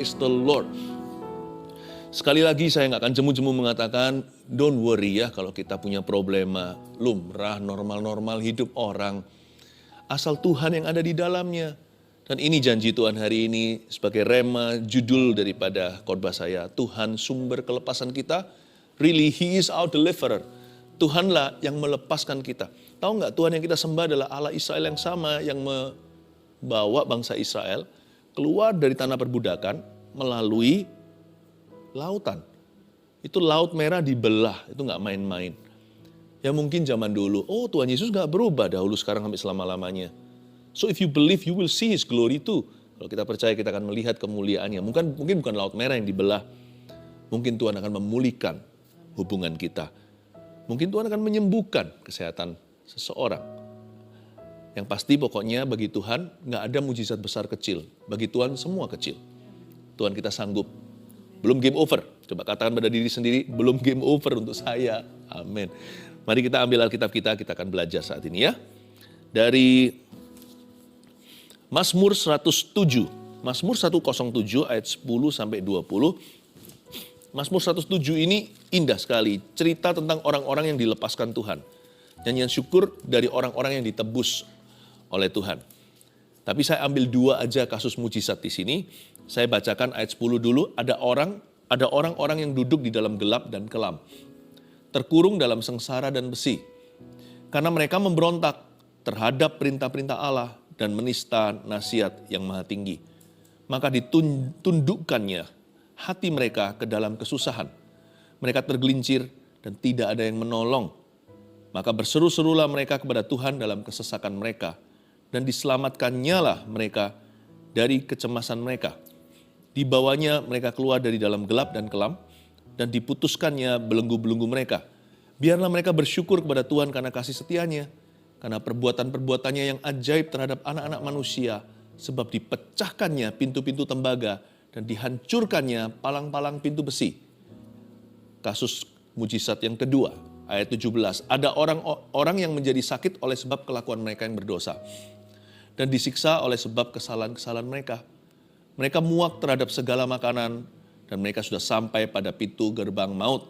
Praise the Lord. Sekali lagi saya nggak akan jemu-jemu mengatakan, don't worry ya kalau kita punya problema. Lumrah, normal-normal hidup orang. Asal Tuhan yang ada di dalamnya. Dan ini janji Tuhan hari ini sebagai rema judul daripada khotbah saya. Tuhan sumber kelepasan kita. Really, He is our deliverer. Tuhanlah yang melepaskan kita. Tahu nggak, Tuhan yang kita sembah adalah Allah Israel yang sama yang membawa bangsa Israel keluar dari tanah perbudakan melalui lautan. Itu Laut Merah dibelah, itu nggak main-main. Ya mungkin zaman dulu, oh Tuhan Yesus nggak berubah dahulu sekarang sampai selama-lamanya. So if you believe, you will see His glory too. Kalau kita percaya, kita akan melihat kemuliaannya. Mungkin bukan Laut Merah yang dibelah. Mungkin Tuhan akan memulihkan hubungan kita. Mungkin Tuhan akan menyembuhkan kesehatan seseorang. Yang pasti pokoknya bagi Tuhan nggak ada mujizat besar kecil. Bagi Tuhan semua kecil. Tuhan kita sanggup. Belum game over. Coba katakan pada diri sendiri, belum game over untuk saya. Amin. Mari kita ambil Alkitab kita akan belajar saat ini ya. Dari Mazmur 107. Mazmur 107 ayat 10 sampai 20. Mazmur 107 ini indah sekali. Cerita tentang orang-orang yang dilepaskan Tuhan. Nyanyian syukur dari orang-orang yang ditebus oleh Tuhan. Tapi saya ambil dua aja kasus mujizat di sini. Saya bacakan ayat 10 dulu. Ada orang-orang yang duduk di dalam gelap dan kelam, terkurung dalam sengsara dan besi. Karena mereka memberontak terhadap perintah-perintah Allah dan menista nasihat yang maha tinggi. Maka ditundukkannya hati mereka ke dalam kesusahan. Mereka tergelincir dan tidak ada yang menolong. Maka berseru-serulah mereka kepada Tuhan dalam kesesakan mereka. Dan diselamatkannya lah mereka dari kecemasan mereka. Dibawanya mereka keluar dari dalam gelap dan kelam. Dan diputuskannya belenggu-belenggu mereka. Biarlah mereka bersyukur kepada Tuhan karena kasih setianya. Karena perbuatan-perbuatannya yang ajaib terhadap anak-anak manusia. Sebab dipecahkannya pintu-pintu tembaga. Dan dihancurkannya palang-palang pintu besi. Kasus mujizat yang kedua. Ayat 17. Ada orang yang menjadi sakit oleh sebab kelakuan mereka yang berdosa. Dan disiksa oleh sebab kesalahan-kesalahan mereka. Mereka muak terhadap segala makanan. Dan mereka sudah sampai pada pintu gerbang maut.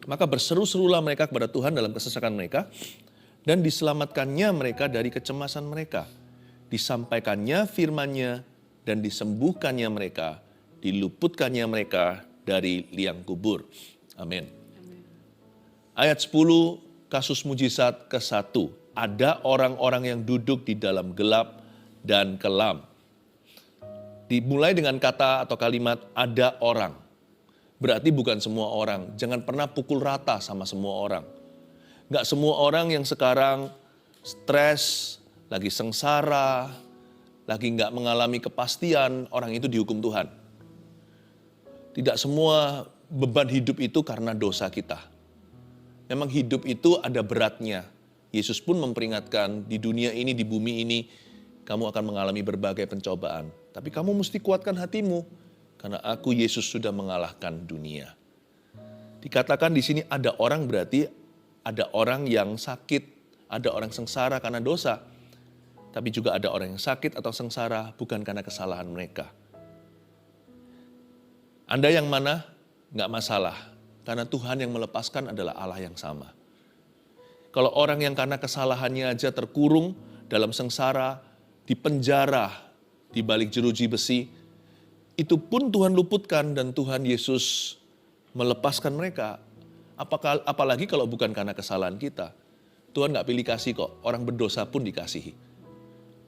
Maka berseru-serulah mereka kepada Tuhan dalam kesesakan mereka. Dan diselamatkannya mereka dari kecemasan mereka. Disampaikannya firman-Nya. Dan disembuhkannya mereka. Diluputkannya mereka dari liang kubur. Amin. Ayat 10, kasus mujizat ke-1. Ada orang-orang yang duduk di dalam gelap dan kelam. Dimulai dengan kata atau kalimat ada orang. Berarti bukan semua orang. Jangan pernah pukul rata sama semua orang. Nggak semua orang yang sekarang stres, lagi sengsara, lagi nggak mengalami kepastian, orang itu dihukum Tuhan. Tidak semua beban hidup itu karena dosa kita. Memang hidup itu ada beratnya. Yesus pun memperingatkan, di dunia ini, di bumi ini, kamu akan mengalami berbagai pencobaan. Tapi kamu mesti kuatkan hatimu, karena aku, Yesus, sudah mengalahkan dunia. Dikatakan di sini ada orang, berarti ada orang yang sakit, ada orang sengsara karena dosa. Tapi juga ada orang yang sakit atau sengsara bukan karena kesalahan mereka. Anda yang mana? Nggak masalah. Karena Tuhan yang melepaskan adalah Allah yang sama. Kalau orang yang karena kesalahannya aja terkurung dalam sengsara, di penjara, di balik jeruji besi, itu pun Tuhan luputkan dan Tuhan Yesus melepaskan mereka. Apalagi kalau bukan karena kesalahan kita. Tuhan nggak pilih kasih kok, orang berdosa pun dikasihi.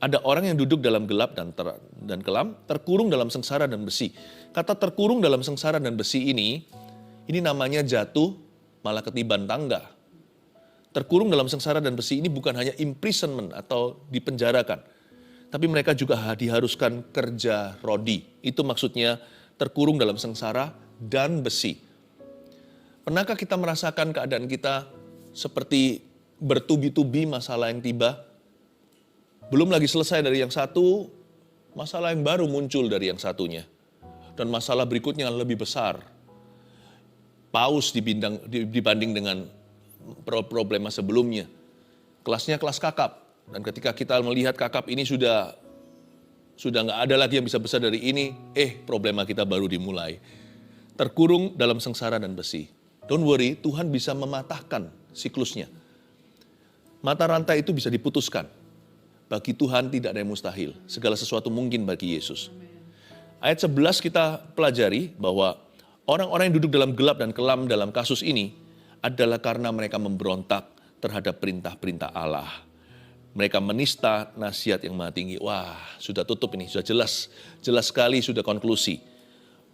Ada orang yang duduk dalam gelap dan kelam, terkurung dalam sengsara dan besi. Kata terkurung dalam sengsara dan besi ini namanya jatuh malah ketiban tangga. Terkurung dalam sengsara dan besi ini bukan hanya imprisonment atau dipenjarakan. Tapi mereka juga diharuskan kerja rodi. Itu maksudnya terkurung dalam sengsara dan besi. Pernahkah kita merasakan keadaan kita seperti bertubi-tubi masalah yang tiba? Belum lagi selesai dari yang satu, masalah yang baru muncul dari yang satunya. Dan masalah berikutnya lebih besar. Paus dibanding dengan problema sebelumnya. Kelasnya kelas kakap. Dan ketika kita melihat kakap ini sudah Sudah nggak ada lagi yang bisa besar dari ini, problema kita baru dimulai. Terkurung dalam sengsara dan besi. Don't worry, Tuhan bisa mematahkan siklusnya. Mata rantai itu bisa diputuskan. Bagi Tuhan tidak ada yang mustahil. Segala sesuatu mungkin bagi Yesus. Ayat 11 kita pelajari bahwa orang-orang yang duduk dalam gelap dan kelam dalam kasus ini adalah karena mereka memberontak terhadap perintah-perintah Allah. Mereka menista nasihat yang maha tinggi. Wah, sudah tutup ini, sudah jelas. Jelas sekali sudah konklusi.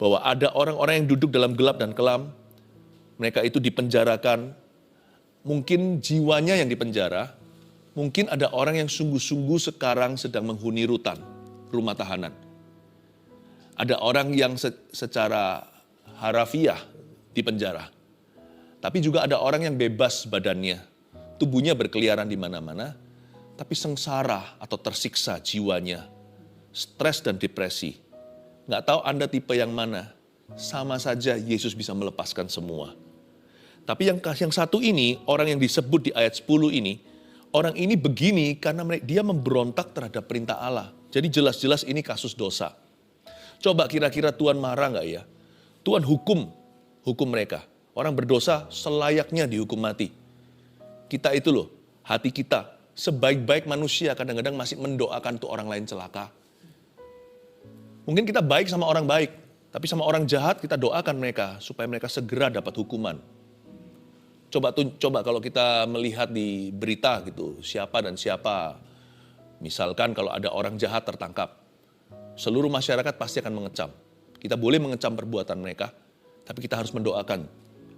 Bahwa ada orang-orang yang duduk dalam gelap dan kelam. Mereka itu dipenjarakan. Mungkin jiwanya yang dipenjara. Mungkin ada orang yang sungguh-sungguh sekarang sedang menghuni rutan, rumah tahanan. Ada orang yang secara harafiah dipenjara. Tapi juga ada orang yang bebas badannya. Tubuhnya berkeliaran di mana-mana. Tapi sengsara atau tersiksa jiwanya, stres dan depresi. Nggak tahu Anda tipe yang mana, sama saja Yesus bisa melepaskan semua. Tapi yang satu ini, orang yang disebut di ayat 10 ini, orang ini begini karena dia memberontak terhadap perintah Allah. Jadi jelas-jelas ini kasus dosa. Coba kira-kira Tuhan marah nggak ya? Tuhan hukum mereka. Orang berdosa selayaknya dihukum mati. Kita itu loh, hati kita. Sebaik-baik manusia kadang-kadang masih mendoakan tuh orang lain celaka. Mungkin kita baik sama orang baik, tapi sama orang jahat kita doakan mereka supaya mereka segera dapat hukuman. Coba kalau kita melihat di berita gitu, siapa dan siapa. Misalkan kalau ada orang jahat tertangkap, seluruh masyarakat pasti akan mengecam. Kita boleh mengecam perbuatan mereka, tapi kita harus mendoakan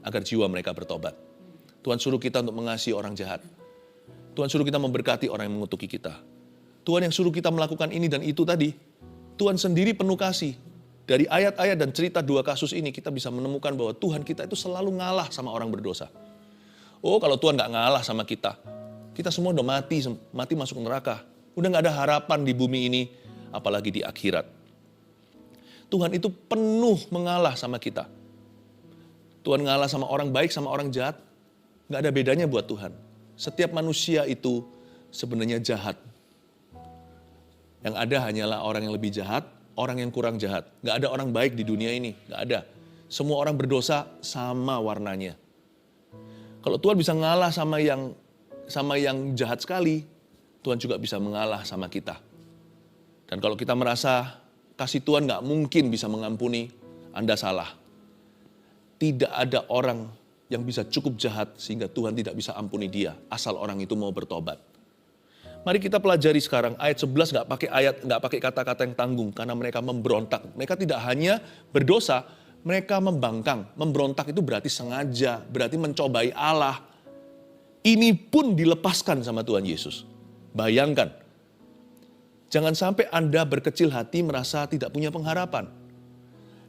agar jiwa mereka bertobat. Tuhan suruh kita untuk mengasihi orang jahat. Tuhan suruh kita memberkati orang yang mengutuki kita. Tuhan yang suruh kita melakukan ini dan itu tadi. Tuhan sendiri penuh kasih. Dari ayat-ayat dan cerita dua kasus ini kita bisa menemukan bahwa Tuhan kita itu selalu ngalah sama orang berdosa. Oh, kalau Tuhan gak ngalah sama kita, kita semua udah mati masuk neraka. Udah gak ada harapan di bumi ini, apalagi di akhirat. Tuhan itu penuh mengalah sama kita. Tuhan ngalah sama orang baik, sama orang jahat. Gak ada bedanya buat Tuhan. Setiap manusia itu sebenarnya jahat. Yang ada hanyalah orang yang lebih jahat, orang yang kurang jahat. Gak ada orang baik di dunia ini, gak ada. Semua orang berdosa sama warnanya. Kalau Tuhan bisa ngalah sama yang jahat sekali, Tuhan juga bisa mengalah sama kita. Dan kalau kita merasa kasih Tuhan gak mungkin bisa mengampuni, Anda salah. Tidak ada orang yang bisa cukup jahat sehingga Tuhan tidak bisa ampuni dia, asal orang itu mau bertobat. Mari kita pelajari sekarang ayat 11 nggak pakai kata-kata yang tanggung karena mereka memberontak. Mereka tidak hanya berdosa, mereka membangkang. Memberontak itu berarti sengaja, berarti mencobai Allah. Ini pun dilepaskan sama Tuhan Yesus. Bayangkan, jangan sampai Anda berkecil hati merasa tidak punya pengharapan.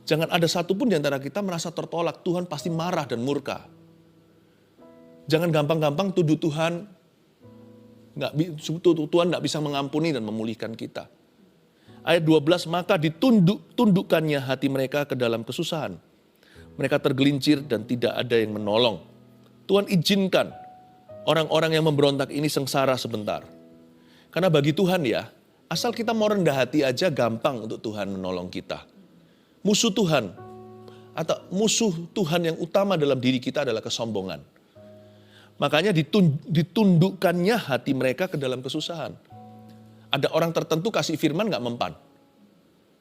Jangan ada satupun di antara kita merasa tertolak, Tuhan pasti marah dan murka. Jangan gampang-gampang tuduh Tuhan, Tuhan nggak bisa mengampuni dan memulihkan kita. Ayat 12, maka ditundukkannya hati mereka ke dalam kesusahan. Mereka tergelincir dan tidak ada yang menolong. Tuhan izinkan orang-orang yang memberontak ini sengsara sebentar. Karena bagi Tuhan ya, asal kita mau rendah hati aja gampang untuk Tuhan menolong kita. Musuh Tuhan atau musuh Tuhan yang utama dalam diri kita adalah kesombongan. Makanya ditundukkannya hati mereka ke dalam kesusahan. Ada orang tertentu kasih firman gak mempan.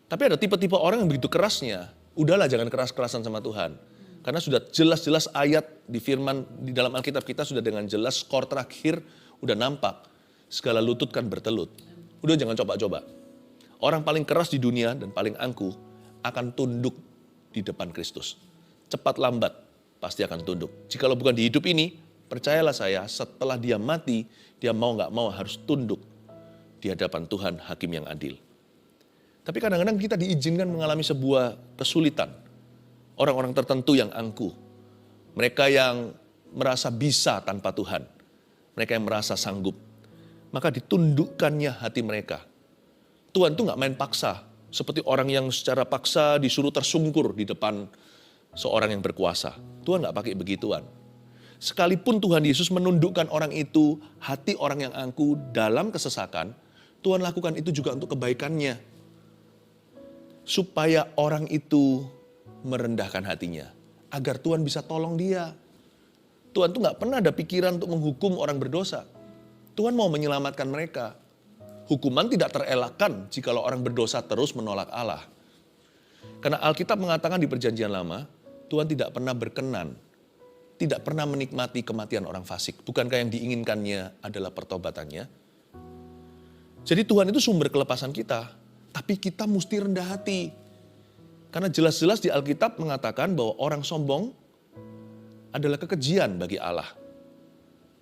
Tapi ada tipe-tipe orang yang begitu kerasnya. Udahlah jangan keras-kerasan sama Tuhan. Karena sudah jelas-jelas ayat di firman di dalam Alkitab kita sudah dengan jelas skor terakhir udah nampak. Segala lutut kan bertelut. Udah jangan coba-coba. Orang paling keras di dunia dan paling angkuh akan tunduk di depan Kristus. Cepat lambat pasti akan tunduk. Jikalau bukan di hidup ini, percayalah saya, setelah dia mati, dia mau gak mau harus tunduk di hadapan Tuhan, Hakim yang adil. Tapi kadang-kadang kita diizinkan mengalami sebuah kesulitan. Orang-orang tertentu yang angkuh. Mereka yang merasa bisa tanpa Tuhan. Mereka yang merasa sanggup. Maka ditundukkannya hati mereka. Tuhan tuh gak main paksa. Seperti orang yang secara paksa disuruh tersungkur di depan seorang yang berkuasa. Tuhan gak pakai begituan. Sekalipun Tuhan Yesus menundukkan orang itu, hati orang yang angkuh dalam kesesakan, Tuhan lakukan itu juga untuk kebaikannya. supaya orang itu merendahkan hatinya, agar Tuhan bisa tolong dia. Tuhan tuh gak pernah ada pikiran untuk menghukum orang berdosa. Tuhan mau menyelamatkan mereka. Hukuman tidak terelakkan jikalau orang berdosa terus menolak Allah. Karena Alkitab mengatakan di Perjanjian Lama, Tuhan tidak pernah berkenan, tidak pernah menikmati kematian orang fasik. Bukankah yang diinginkannya adalah pertobatannya? Jadi Tuhan itu sumber kelepasan kita, tapi kita mesti rendah hati. Karena jelas-jelas di Alkitab mengatakan bahwa orang sombong adalah kekejian bagi Allah.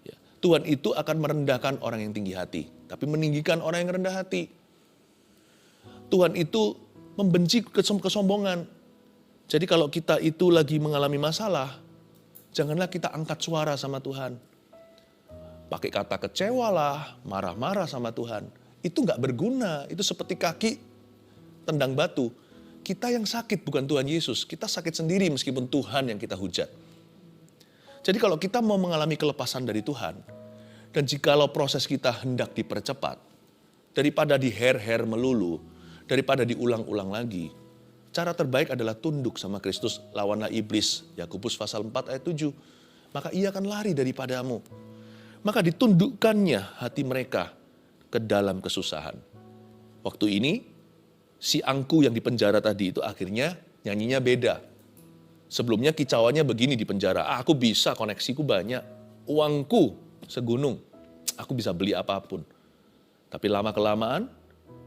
Ya, Tuhan itu akan merendahkan orang yang tinggi hati, tapi meninggikan orang yang rendah hati. Tuhan itu membenci kesombongan. Jadi kalau kita itu lagi mengalami masalah, janganlah kita angkat suara sama Tuhan. Pakai kata kecewalah, marah-marah sama Tuhan. Itu nggak berguna, itu seperti kaki tendang batu. Kita yang sakit bukan Tuhan Yesus, kita sakit sendiri meskipun Tuhan yang kita hujat. Jadi kalau kita mau mengalami kelepasan dari Tuhan, dan jikalau proses kita hendak dipercepat, daripada diher-her melulu, daripada diulang-ulang lagi, cara terbaik adalah tunduk sama Kristus, lawanlah iblis, Yakobus pasal 4 ayat 7. Maka ia akan lari daripadamu. Maka ditundukkannya hati mereka ke dalam kesusahan. Waktu ini, si angku yang dipenjara tadi itu akhirnya nyanyinya beda. Sebelumnya kicauannya begini di penjara, aku bisa, koneksiku banyak, uangku segunung, aku bisa beli apapun. Tapi lama-kelamaan,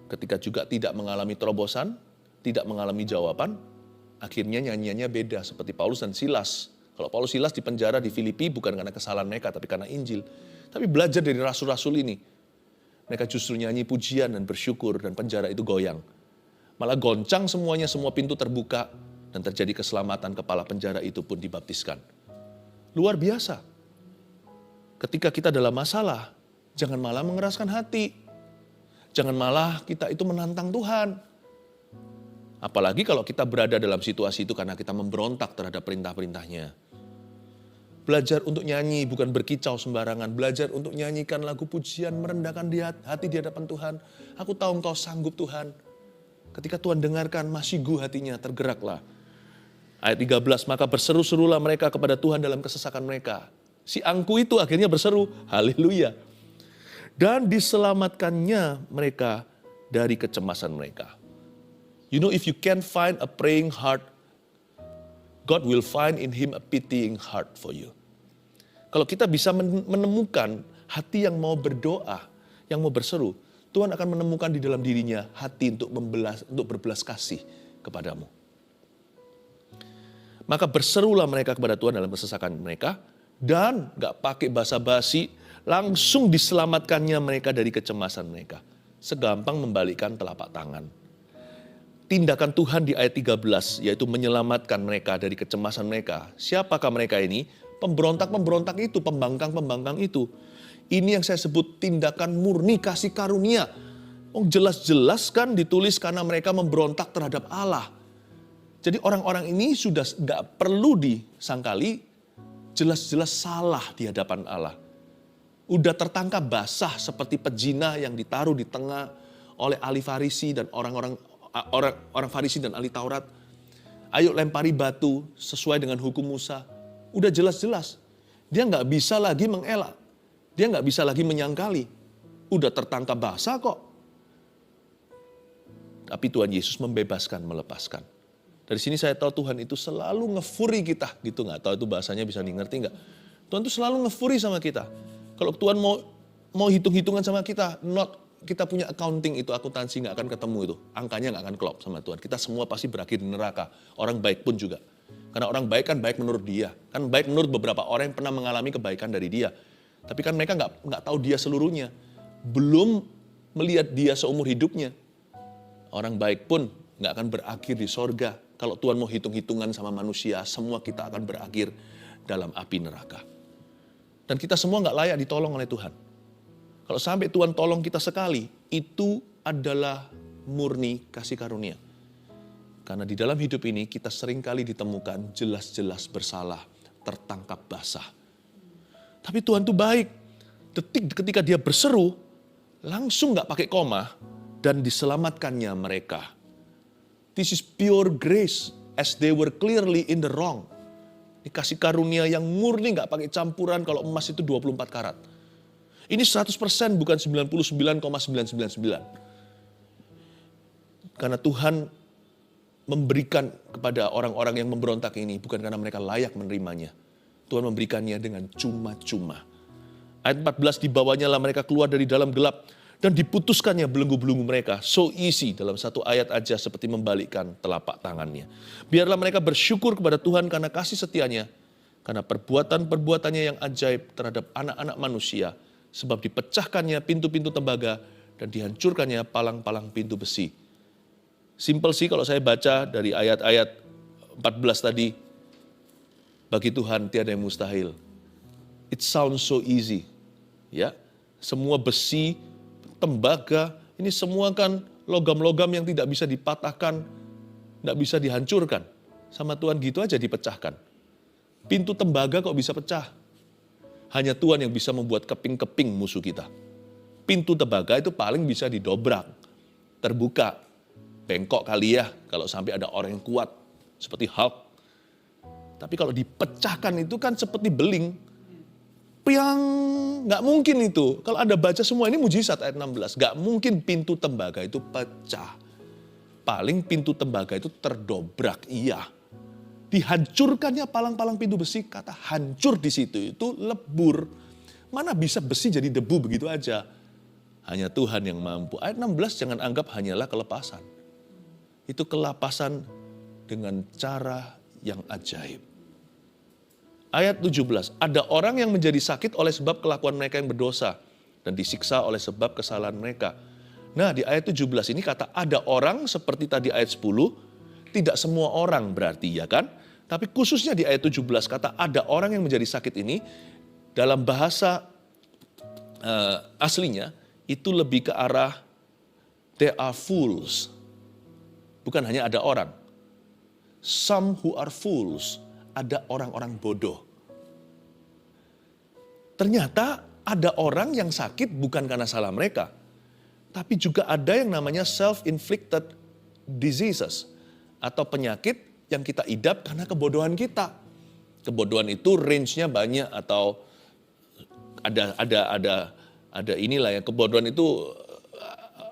ketika juga tidak mengalami terobosan, tidak mengalami jawaban, akhirnya nyanyiannya beda seperti Paulus dan Silas. Kalau Paulus Silas di penjara di Filipi bukan karena kesalahan mereka, tapi karena Injil. Tapi belajar dari rasul-rasul ini, mereka justru nyanyi pujian dan bersyukur dan penjara itu goyang. Malah goncang semuanya, semua pintu terbuka, dan terjadi keselamatan, kepala penjara itu pun dibaptiskan. Luar biasa. Ketika kita dalam masalah, jangan malah mengeraskan hati. Jangan malah kita itu menantang Tuhan. Apalagi kalau kita berada dalam situasi itu karena kita memberontak terhadap perintah-perintahnya. Belajar untuk nyanyi, bukan berkicau sembarangan. Belajar untuk nyanyikan lagu pujian, merendahkan hati di hadapan Tuhan. Aku tahu Engkau sanggup Tuhan. Ketika Tuhan dengarkan, masyigu hatinya, tergeraklah. Ayat 13, maka berseru-serulah mereka kepada Tuhan dalam kesesakan mereka. Si angku itu akhirnya berseru, haleluya. Dan diselamatkannya mereka dari kecemasan mereka. You know, if you can find a praying heart, God will find in him a pitying heart for you. Kalau kita bisa menemukan hati yang mau berdoa, yang mau berseru, Tuhan akan menemukan di dalam dirinya hati untuk berbelas kasih kepadamu. Maka berserulah mereka kepada Tuhan dalam kesesakan mereka, dan gak pakai basa-basi, langsung diselamatkannya mereka dari kecemasan mereka. Segampang membalikkan telapak tangan. Tindakan Tuhan di ayat 13, yaitu menyelamatkan mereka dari kecemasan mereka. Siapakah mereka ini? Pemberontak-pemberontak itu, pembangkang-pembangkang itu. Ini yang saya sebut tindakan murni kasih karunia. Jelas-jelas kan ditulis karena mereka memberontak terhadap Allah. Jadi orang-orang ini sudah gak perlu disangkali, jelas-jelas salah di hadapan Allah. Udah tertangkap basah seperti pejina yang ditaruh di tengah oleh ahli Farisi dan orang Farisi dan ahli Taurat. Ayo lempari batu sesuai dengan hukum Musa. Udah jelas-jelas. Dia gak bisa lagi mengelak. Dia gak bisa lagi menyangkali. Udah tertangkap basah kok. Tapi Tuhan Yesus membebaskan, melepaskan. Dari sini saya tahu Tuhan itu selalu ngefuri kita. Gitu gak tahu itu bahasanya bisa ngerti gak. Tuhan itu selalu ngefuri sama kita. Kalau Tuhan mau hitung-hitungan sama kita, kita punya accounting itu, akuntansi gak akan ketemu itu. Angkanya gak akan klop sama Tuhan. Kita semua pasti berakhir di neraka. Orang baik pun juga. Karena orang baik kan baik menurut dia. Kan baik menurut beberapa orang yang pernah mengalami kebaikan dari dia. Tapi kan mereka gak tahu dia seluruhnya. Belum melihat dia seumur hidupnya. Orang baik pun gak akan berakhir di sorga. Kalau Tuhan mau hitung-hitungan sama manusia, semua kita akan berakhir dalam api neraka. Dan kita semua gak layak ditolong oleh Tuhan. Kalau sampai Tuhan tolong kita sekali, itu adalah murni kasih karunia. Karena di dalam hidup ini kita seringkali ditemukan jelas-jelas bersalah, tertangkap basah. Tapi Tuhan itu baik. Detik ketika dia berseru, langsung gak pakai koma, dan diselamatkannya mereka This is pure grace as they were clearly in the wrong. Ini kasih karunia yang murni, gak pakai campuran. Kalau emas itu 24 karat. Ini 100% bukan 99,999. Karena Tuhan memberikan kepada orang-orang yang memberontak ini bukan karena mereka layak menerimanya. Tuhan memberikannya dengan cuma-cuma. Ayat 14, dibawanya lah mereka keluar dari dalam gelap dan diputuskannya belenggu-belenggu mereka. So easy, dalam satu ayat aja seperti membalikkan telapak tangannya. Biarlah mereka bersyukur kepada Tuhan karena kasih setianya, karena perbuatan-perbuatannya yang ajaib terhadap anak-anak manusia, sebab dipecahkannya pintu-pintu tembaga dan dihancurkannya palang-palang pintu besi. Simple sih kalau saya baca dari ayat-ayat 14 tadi, bagi Tuhan tiada yang mustahil. It sounds so easy. Ya, semua besi, tembaga, ini semua kan logam-logam yang tidak bisa dipatahkan, tidak bisa dihancurkan. Sama Tuhan gitu aja dipecahkan. Pintu tembaga kok bisa pecah? Hanya Tuhan yang bisa membuat keping-keping musuh kita. Pintu tembaga itu paling bisa didobrak, terbuka, bengkok kali ya kalau sampai ada orang yang kuat, seperti Hulk. Tapi kalau dipecahkan itu kan seperti beling. Piang, nggak mungkin itu. Kalau Anda baca semua ini mujizat ayat 16. Nggak mungkin pintu tembaga itu pecah. Paling pintu tembaga itu terdobrak, iya. Dihancurkannya palang-palang pintu besi, kata hancur di situ itu lebur. Mana bisa besi jadi debu begitu aja. Hanya Tuhan yang mampu. Ayat 16 jangan anggap hanyalah kelepasan. Itu kelepasan dengan cara yang ajaib. Ayat 17, ada orang yang menjadi sakit oleh sebab kelakuan mereka yang berdosa dan disiksa oleh sebab kesalahan mereka. Nah, di ayat 17 ini kata ada orang seperti tadi ayat 10, tidak semua orang berarti ya kan? Tapi khususnya di ayat 17 kata ada orang yang menjadi sakit ini, dalam bahasa aslinya itu lebih ke arah they are fools. Bukan hanya ada orang. Some who are fools. Ada orang-orang bodoh. Ternyata ada orang yang sakit bukan karena salah mereka. Tapi juga ada yang namanya self-inflicted diseases. Atau penyakit yang kita idap karena kebodohan kita. Kebodohan itu range-nya banyak atau ada inilah ya. Kebodohan itu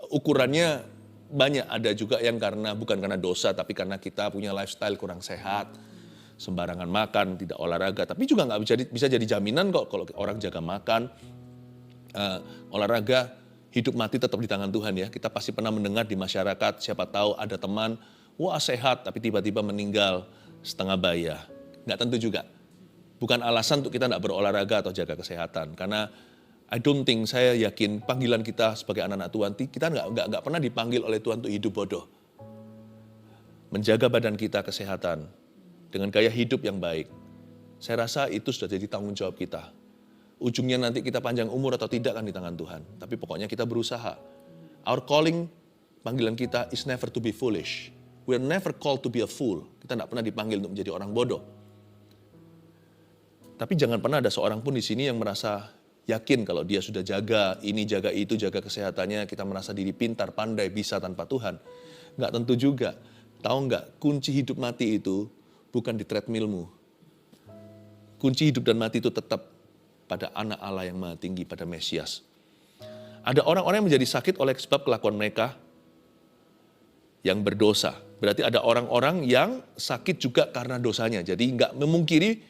ukurannya banyak. Ada juga yang bukan karena dosa tapi karena kita punya lifestyle kurang sehat. Sembarangan makan, tidak olahraga, tapi juga nggak bisa jadi jaminan kok kalau orang jaga makan, olahraga, hidup mati tetap di tangan Tuhan ya. Kita pasti pernah mendengar di masyarakat, siapa tahu ada teman, wah sehat tapi tiba-tiba meninggal setengah baya. Nggak tentu juga. Bukan alasan untuk kita nggak berolahraga atau jaga kesehatan, karena saya yakin panggilan kita sebagai anak-anak Tuhan, kita nggak pernah dipanggil oleh Tuhan untuk hidup bodoh. Menjaga badan kita kesehatan, dengan gaya hidup yang baik. Saya rasa itu sudah jadi tanggung jawab kita. Ujungnya nanti kita panjang umur atau tidak kan di tangan Tuhan. Tapi pokoknya kita berusaha. Our calling, panggilan kita is never to be foolish. We are never called to be a fool. Kita tidak pernah dipanggil untuk menjadi orang bodoh. Tapi jangan pernah ada seorang pun di sini yang merasa yakin kalau dia sudah jaga ini, jaga itu, jaga kesehatannya. Kita merasa diri pintar, pandai, bisa tanpa Tuhan. Nggak tentu juga. Tahu nggak, kunci hidup mati itu bukan di treadmillmu. Kunci hidup dan mati itu tetap pada anak Allah yang maha tinggi, pada Mesias. Ada orang-orang yang menjadi sakit oleh sebab kelakuan mereka yang berdosa. Berarti ada orang-orang yang sakit juga karena dosanya. Jadi nggak memungkiri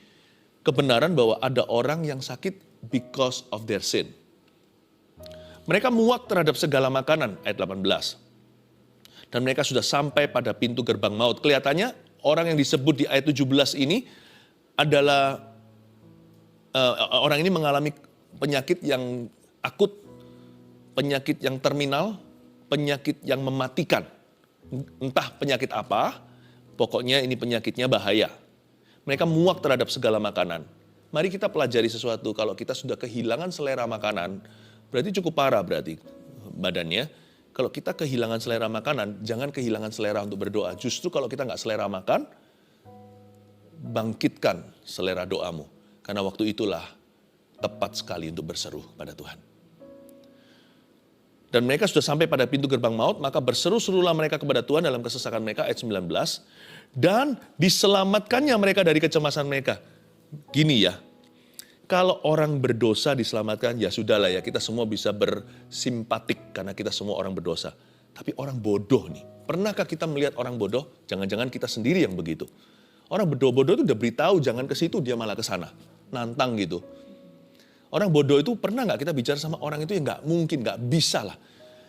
kebenaran bahwa ada orang yang sakit because of their sin. Mereka muak terhadap segala makanan, ayat 18. Dan mereka sudah sampai pada pintu gerbang maut. Kelihatannya orang yang disebut di ayat 17 ini adalah orang ini mengalami penyakit yang akut, penyakit yang terminal, penyakit yang mematikan. Entah penyakit apa, pokoknya ini penyakitnya bahaya. Mereka muak terhadap segala makanan. Mari kita pelajari sesuatu, kalau kita sudah kehilangan selera makanan, berarti cukup parah berarti badannya. Kalau kita kehilangan selera makanan, jangan kehilangan selera untuk berdoa. Justru kalau kita nggak selera makan, bangkitkan selera doamu. Karena waktu itulah tepat sekali untuk berseru pada Tuhan. Dan mereka sudah sampai pada pintu gerbang maut, maka berseru-serulah mereka kepada Tuhan dalam kesesakan mereka, ayat 19. Dan diselamatkannya mereka dari kecemasan mereka. Gini ya, kalau orang berdosa diselamatkan, ya sudahlah ya, kita semua bisa bersimpatik karena kita semua orang berdosa. Tapi orang bodoh nih, pernahkah kita melihat orang bodoh? Jangan-jangan kita sendiri yang begitu. Orang bodoh-bodoh itu udah beritahu jangan ke situ, dia malah ke sana. Nantang gitu. Orang bodoh itu pernah nggak kita bicara sama orang itu yang nggak mungkin, nggak bisa lah.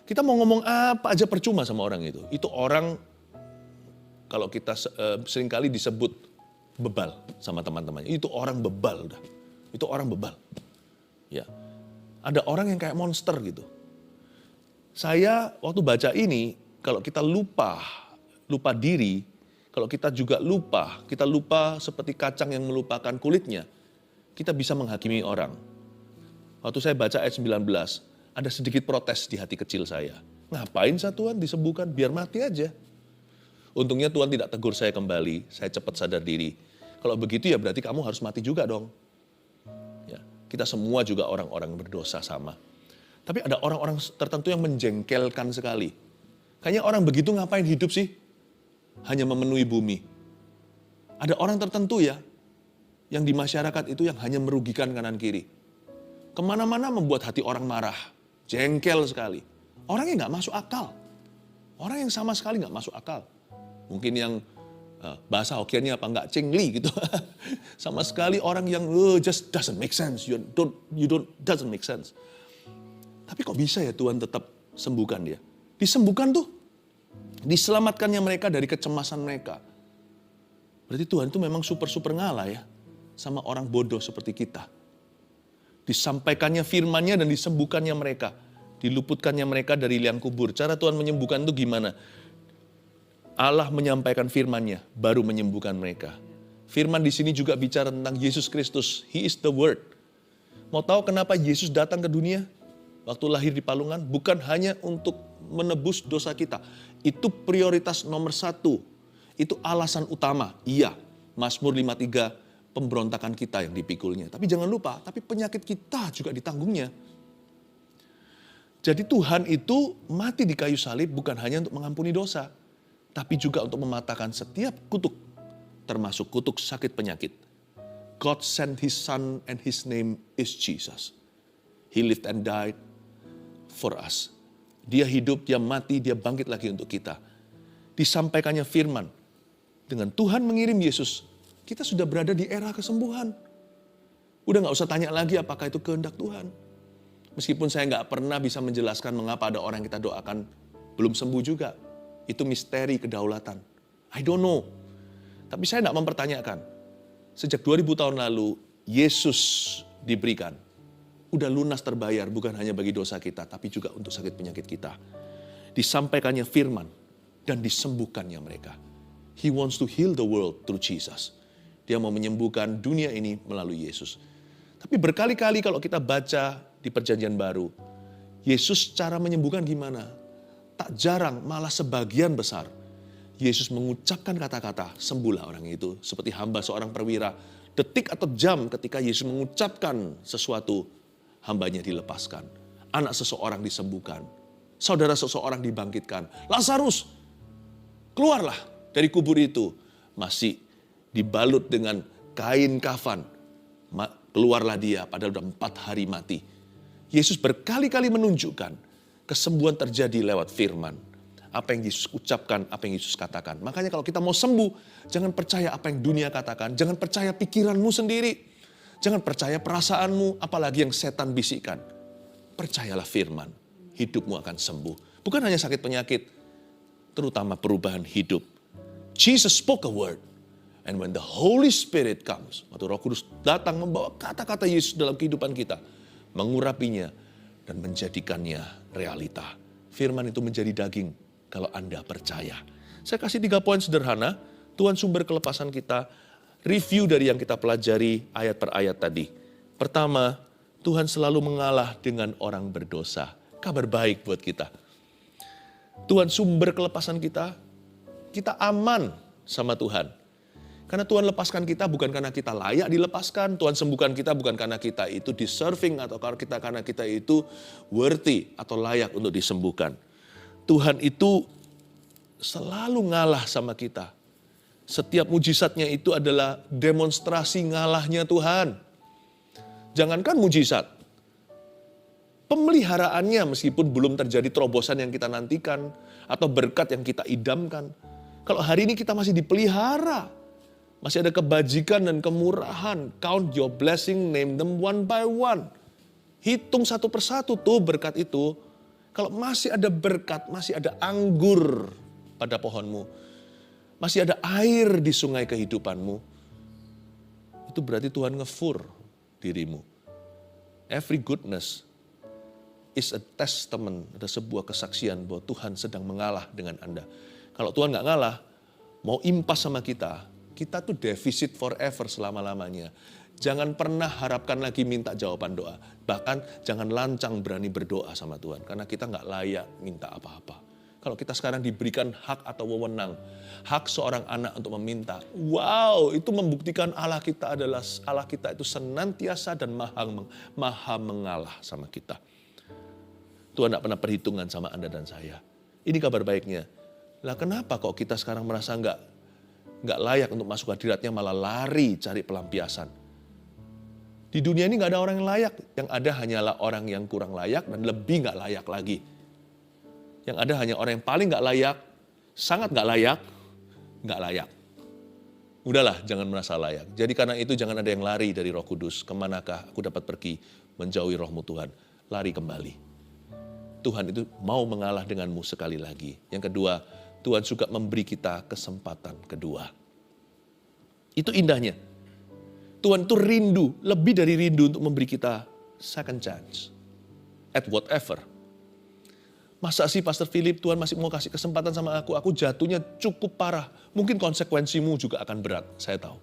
Kita mau ngomong apa aja percuma sama orang itu. Itu orang, kalau kita seringkali disebut bebal sama teman-temannya. Itu orang bebal udah. Itu orang bebal. Ya. Ada orang yang kayak monster gitu. Saya waktu baca ini, kalau kita lupa diri, kalau kita juga kita lupa seperti kacang yang melupakan kulitnya, kita bisa menghakimi orang. Waktu saya baca ayat 19, ada sedikit protes di hati kecil saya. Ngapain saya Tuhan disembuhkan, biar mati aja. Untungnya Tuhan tidak tegur saya kembali, saya cepat sadar diri. Kalau begitu ya berarti kamu harus mati juga dong. Ya, kita semua juga orang-orang berdosa sama. Tapi ada orang-orang tertentu yang menjengkelkan sekali. Kayaknya orang begitu ngapain hidup sih? Hanya memenuhi bumi. Ada orang tertentu ya, yang di masyarakat itu yang hanya merugikan kanan kiri. Kemana-mana membuat hati orang marah, jengkel sekali. Orangnya nggak masuk akal. Orang yang sama sekali nggak masuk akal. Mungkin yang bahasa Hokiannya apa nggak cengli gitu. Sama sekali orang yang just doesn't make sense. You don't doesn't make sense. Tapi kok bisa ya Tuhan tetap sembuhkan dia? Disembuhkan tuh. Diselamatkannya mereka dari kecemasan mereka. Berarti Tuhan itu memang super-super ngalah ya. Sama orang bodoh seperti kita. Disampaikannya firman-Nya dan disembuhkannya mereka. Diluputkannya mereka dari liang kubur. Cara Tuhan menyembuhkan itu gimana? Allah menyampaikan firman-Nya, baru menyembuhkan mereka. Firman di sini juga bicara tentang Yesus Kristus. He is the Word. Mau tahu kenapa Yesus datang ke dunia? Waktu lahir di palungan, bukan hanya untuk menebus dosa kita. Itu prioritas nomor 1. Itu alasan utama. Iya, Mazmur 53, pemberontakan kita yang dipikulnya. Tapi jangan lupa, tapi penyakit kita juga ditanggungnya. Jadi Tuhan itu mati di kayu salib bukan hanya untuk mengampuni dosa, tapi juga untuk mematahkan setiap kutuk, termasuk kutuk sakit penyakit. God sent His Son and His name is Jesus. He lived and died for us. Dia hidup, dia mati, dia bangkit lagi untuk kita. Disampaikannya firman. Dengan Tuhan mengirim Yesus, kita sudah berada di era kesembuhan. Udah gak usah tanya lagi apakah itu kehendak Tuhan. Meskipun saya gak pernah bisa menjelaskan mengapa ada orang yang kita doakan belum sembuh juga. Itu misteri kedaulatan. I don't know. Tapi saya gak mempertanyakan. Sejak 2000 tahun lalu, Yesus diberikan. Udah lunas terbayar, bukan hanya bagi dosa kita, tapi juga untuk sakit penyakit kita. Disampaikannya firman, dan disembuhkannya mereka. He wants to heal the world through Jesus. Dia mau menyembuhkan dunia ini melalui Yesus. Tapi berkali-kali kalau kita baca di Perjanjian Baru, Yesus cara menyembuhkan gimana? Tak jarang, malah sebagian besar. Yesus mengucapkan kata-kata, sembuhlah orang itu. Seperti hamba seorang perwira, detik atau jam ketika Yesus mengucapkan sesuatu, hambanya dilepaskan. Anak seseorang disembuhkan. Saudara seseorang dibangkitkan. Lazarus, keluarlah dari kubur itu. Masih dibalut dengan kain kafan. Keluarlah dia, padahal sudah 4 hari mati. Yesus berkali-kali menunjukkan kesembuhan terjadi lewat firman. Apa yang Yesus ucapkan, apa yang Yesus katakan. Makanya kalau kita mau sembuh, jangan percaya apa yang dunia katakan. Jangan percaya pikiranmu sendiri. Jangan percaya perasaanmu, apalagi yang setan bisikkan. Percayalah firman, hidupmu akan sembuh. Bukan hanya sakit penyakit, terutama perubahan hidup. Jesus spoke a word. And when the Holy Spirit comes, waktu Roh Kudus datang membawa kata-kata Yesus dalam kehidupan kita, mengurapinya dan menjadikannya realita. Firman itu menjadi daging kalau Anda percaya. Saya kasih 3 poin sederhana, Tuhan sumber kelepasan kita, review dari yang kita pelajari ayat per ayat tadi. Pertama, Tuhan selalu mengalah dengan orang berdosa. Kabar baik buat kita. Tuhan sumber kelepasan kita aman sama Tuhan. Karena Tuhan lepaskan kita bukan karena kita layak dilepaskan. Tuhan sembuhkan kita bukan karena kita itu deserving atau karena kita itu worthy atau layak untuk disembuhkan. Tuhan itu selalu ngalah sama kita. Setiap mujizatnya itu adalah demonstrasi ngalahnya Tuhan. Jangankan mujizat, pemeliharaannya meskipun belum terjadi terobosan yang kita nantikan atau berkat yang kita idamkan. Kalau hari ini kita masih dipelihara, masih ada kebajikan dan kemurahan. Count your blessing, name them one by one. Hitung satu persatu tuh berkat itu. Kalau masih ada berkat, masih ada anggur pada pohonmu, masih ada air di sungai kehidupanmu, itu berarti Tuhan ngefur dirimu. Every goodness is a testament, ada sebuah kesaksian bahwa Tuhan sedang mengalah dengan Anda. Kalau Tuhan nggak ngalah, mau impas sama kita tuh defisit forever selama-lamanya. Jangan pernah harapkan lagi minta jawaban doa. Bahkan jangan lancang berani berdoa sama Tuhan, karena kita nggak layak minta apa-apa. Kalau kita sekarang diberikan hak atau wewenang, hak seorang anak untuk meminta, wow, itu membuktikan Allah kita itu senantiasa dan maha mengalah sama kita. Tuhan tidak pernah perhitungan sama Anda dan saya. Ini kabar baiknya. Lah kenapa kok kita sekarang merasa nggak layak untuk masuk hadiratnya, malah lari cari pelampiasan? Di dunia ini nggak ada orang yang layak. Yang ada hanyalah orang yang kurang layak dan lebih nggak layak lagi. Yang ada hanya orang yang paling nggak layak, sangat nggak layak. Udahlah, jangan merasa layak. Jadi karena itu jangan ada yang lari dari Roh Kudus. Kemanakah aku dapat pergi menjauhi Roh-Mu Tuhan? Lari kembali. Tuhan itu mau mengalah denganmu sekali lagi. Yang kedua, Tuhan juga memberi kita kesempatan kedua. Itu indahnya. Tuhan itu rindu, lebih dari rindu untuk memberi kita second chance. At whatever. Masa sih Pastor Philip, Tuhan masih mau kasih kesempatan sama aku jatuhnya cukup parah. Mungkin konsekuensimu juga akan berat, saya tahu.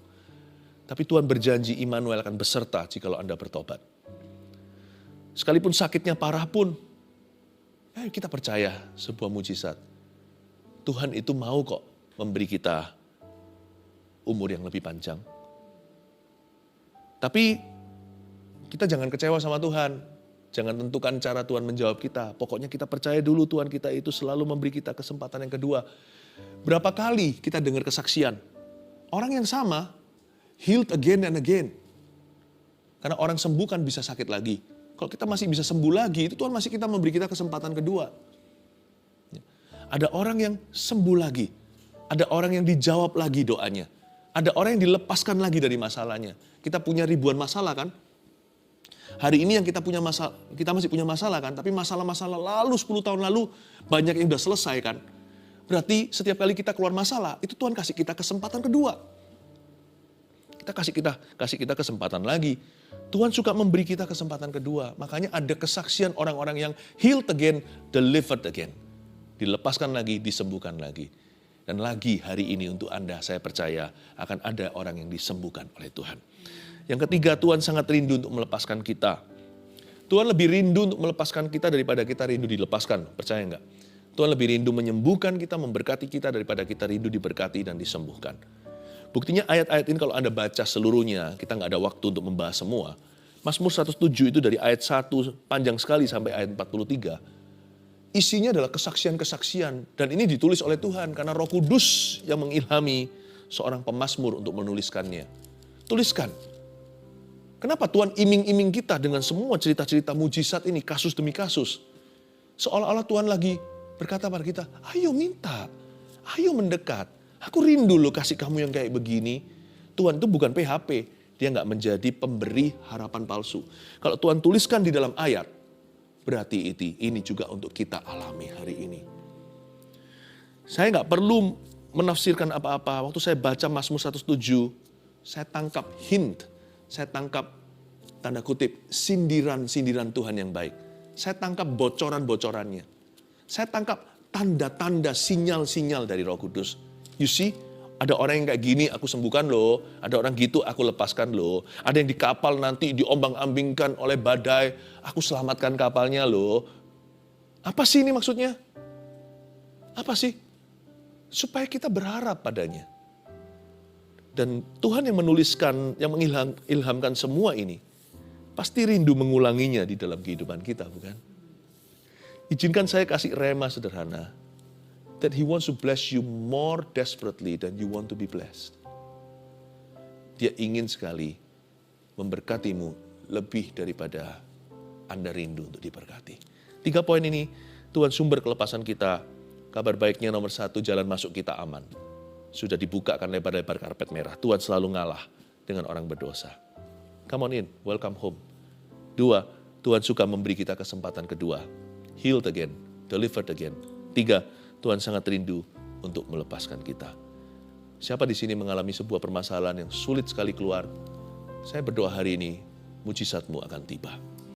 Tapi Tuhan berjanji Immanuel akan beserta jikalau Anda bertobat. Sekalipun sakitnya parah pun, kita percaya sebuah mujizat. Tuhan itu mau kok memberi kita umur yang lebih panjang. Tapi kita jangan kecewa sama Tuhan. Jangan tentukan cara Tuhan menjawab kita. Pokoknya kita percaya dulu Tuhan kita itu selalu memberi kita kesempatan yang kedua. Berapa kali kita dengar kesaksian. Orang yang sama, healed again and again. Karena orang sembuh kan bisa sakit lagi. Kalau kita masih bisa sembuh lagi, itu Tuhan masih memberi kita kesempatan kedua. Ada orang yang sembuh lagi. Ada orang yang dijawab lagi doanya. Ada orang yang dilepaskan lagi dari masalahnya. Kita punya ribuan masalah kan? Hari ini yang kita masih punya masalah kan? Tapi masalah-masalah lalu 10 tahun lalu banyak yang udah selesai kan? Berarti setiap kali kita keluar masalah, itu Tuhan kasih kita kesempatan kedua. Kasih kita kesempatan lagi. Tuhan suka memberi kita kesempatan kedua. Makanya ada kesaksian orang-orang yang healed again, delivered again. Dilepaskan lagi, disembuhkan lagi. Dan lagi hari ini untuk Anda, saya percaya akan ada orang yang disembuhkan oleh Tuhan. Yang ketiga, Tuhan sangat rindu untuk melepaskan kita. Tuhan lebih rindu untuk melepaskan kita daripada kita rindu dilepaskan. Percaya enggak? Tuhan lebih rindu menyembuhkan kita, memberkati kita daripada kita rindu diberkati dan disembuhkan. Buktinya ayat-ayat ini kalau Anda baca seluruhnya, kita nggak ada waktu untuk membahas semua. Mazmur 107 itu dari ayat 1 panjang sekali sampai ayat 43. Isinya adalah kesaksian-kesaksian. Dan ini ditulis oleh Tuhan karena Roh Kudus yang mengilhami seorang pemazmur untuk menuliskannya. Tuliskan. Kenapa Tuhan iming-iming kita dengan semua cerita-cerita mujizat ini, kasus demi kasus. Seolah-olah Tuhan lagi berkata pada kita, ayo minta, ayo mendekat. Aku rindu loh kasih kamu yang kayak begini. Tuhan itu bukan PHP. Dia nggak menjadi pemberi harapan palsu. Kalau Tuhan tuliskan di dalam ayat, berarti ini juga untuk kita alami hari ini. Saya nggak perlu menafsirkan apa-apa. Waktu saya baca Mazmur 107, saya tangkap hint. Saya tangkap tanda kutip sindiran-sindiran Tuhan yang baik. Saya tangkap bocoran-bocorannya. Saya tangkap tanda-tanda sinyal-sinyal dari Roh Kudus. You see, ada orang yang kayak gini aku sembuhkan loh. Ada orang gitu aku lepaskan loh. Ada yang di kapal nanti diombang-ambingkan oleh badai. Aku selamatkan kapalnya loh. Apa sih ini maksudnya? Apa sih? Supaya kita berharap padanya. Dan Tuhan yang menuliskan, yang mengilhamkan semua ini, pasti rindu mengulanginya di dalam kehidupan kita, bukan? Izinkan saya kasih rema sederhana. That He wants to bless you more desperately than you want to be blessed. Dia ingin sekali memberkatimu lebih daripada Anda rindu untuk diberkati. 3 poin ini, Tuhan sumber kelepasan kita. Kabar baiknya nomor 1, jalan masuk kita aman. Sudah dibukakan lebar-lebar karpet merah. Tuhan selalu ngalah dengan orang berdosa. Come on in, welcome home. 2, Tuhan suka memberi kita kesempatan kedua. Healed again, delivered again. 3, Tuhan sangat rindu untuk melepaskan kita. Siapa di sini mengalami sebuah permasalahan yang sulit sekali keluar? Saya berdoa hari ini, mujizatmu akan tiba.